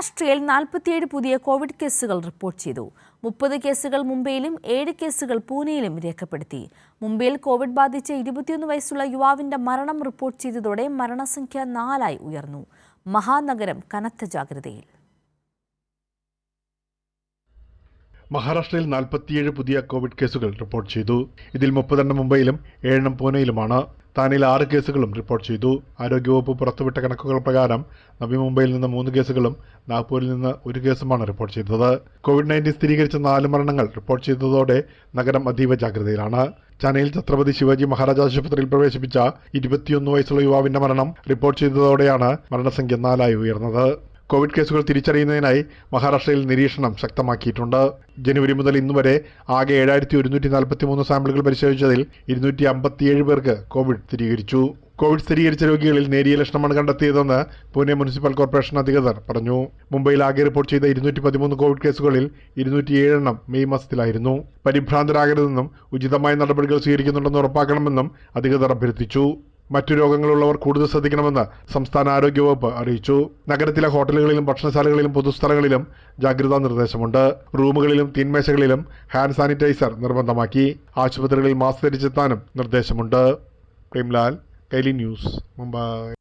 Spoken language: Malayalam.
മഹാരാഷ്ട്രയിൽ 47 പുതിയ കോവിഡ് കേസുകൾ റിപ്പോർട്ട് ചെയ്തു. 30 കേസുകൾ മുംബൈയിലും 7 കേസുകൾ പൂനെയിലും രേഖപ്പെടുത്തി. മുംബൈയിൽ കോവിഡ് ബാധിച്ച 21 വയസ്സുള്ള യുവാവിന്റെ മരണം റിപ്പോർട്ട് ചെയ്തതോടെ മരണസംഖ്യ 4 ഉയർന്നു. മഹാനഗരം കനത്ത ജാഗ്രതയിൽ. മഹാരാഷ്ട്രയിൽ 47 പുതിയ കോവിഡ് കേസുകൾ റിപ്പോർട്ട് ചെയ്തു. ഇതിൽ 30 മുംബൈയിലും 7 പൂനെയിലുമാണ്. താനെയിൽ 6 കേസുകളും റിപ്പോർട്ട് ചെയ്തു. ആരോഗ്യവകുപ്പ് പുറത്തുവിട്ട കണക്കുകൾ പ്രകാരം നവി മുംബൈയിൽ നിന്ന് 3 കേസുകളും നാഗ്പൂരിൽ നിന്ന് 1 കേസുമാണ് റിപ്പോർട്ട് ചെയ്തത്. കോവിഡ്-19 സ്ഥിരീകരിച്ച 4 മരണങ്ങൾ റിപ്പോർട്ട് ചെയ്തതോടെ നഗരം അതീവ ജാഗ്രതയിലാണ്. ചാനയിൽ ഛത്രപതി ശിവാജി മഹാരാജ് ആശുപത്രിയിൽ പ്രവേശിപ്പിച്ച 21 വയസ്സുള്ള യുവാവിന്റെ മരണം റിപ്പോർട്ട് ചെയ്തതോടെയാണ് മരണസംഖ്യ 4 ഉയർന്നത്. കോവിഡ് കേസുകൾ തിരിച്ചറിയുന്നതിനായി മഹാരാഷ്ട്രയിൽ നിരീക്ഷണം ശക്തമാക്കിയിട്ടുണ്ട്. ജനുവരി മുതൽ ഇന്നുവരെ ആകെ 7143 സാമ്പിളുകൾ പരിശോധിച്ചതിൽ 257 പേർക്ക് കോവിഡ് സ്ഥിരീകരിച്ചു. കോവിഡ് സ്ഥിരീകരിച്ച രോഗികളിൽ നേരിയ ലക്ഷണമാണ് കണ്ടെത്തിയതെന്ന് പൂനെ മുനിസിപ്പൽ കോർപ്പറേഷൻ അധികൃതർ പറഞ്ഞു. മുംബൈയിൽ ആകെ റിപ്പോർട്ട് ചെയ്ത 213 കോവിഡ് കേസുകളിൽ 207 മെയ് മാസത്തിലായിരുന്നു. പരിഭ്രാന്തരാകരുതെന്നും ഉചിതമായ നടപടികൾ സ്വീകരിക്കുന്നുണ്ടെന്ന് ഉറപ്പാക്കണമെന്നും അധികൃതർ അഭ്യർത്ഥിച്ചു. മറ്റു രോഗങ്ങളുള്ളവർ കൂടുതൽ ശ്രദ്ധിക്കണമെന്ന് സംസ്ഥാന ആരോഗ്യവകുപ്പ് അറിയിച്ചു. നഗരത്തിലെ ഹോട്ടലുകളിലും ഭക്ഷണശാലകളിലും പൊതുസ്ഥലങ്ങളിലും ജാഗ്രതാ നിർദ്ദേശമുണ്ട്. റൂമുകളിലും തീൻമേശകളിലും ഹാൻഡ് സാനിറ്റൈസർ നിർബന്ധമാക്കി. ആശുപത്രികളിൽ മാസ്ക് ധരിച്ചെത്താനും നിർദ്ദേശമുണ്ട്. പ്രേംലാൽ, കൈലി ന്യൂസ്, മുംബൈ.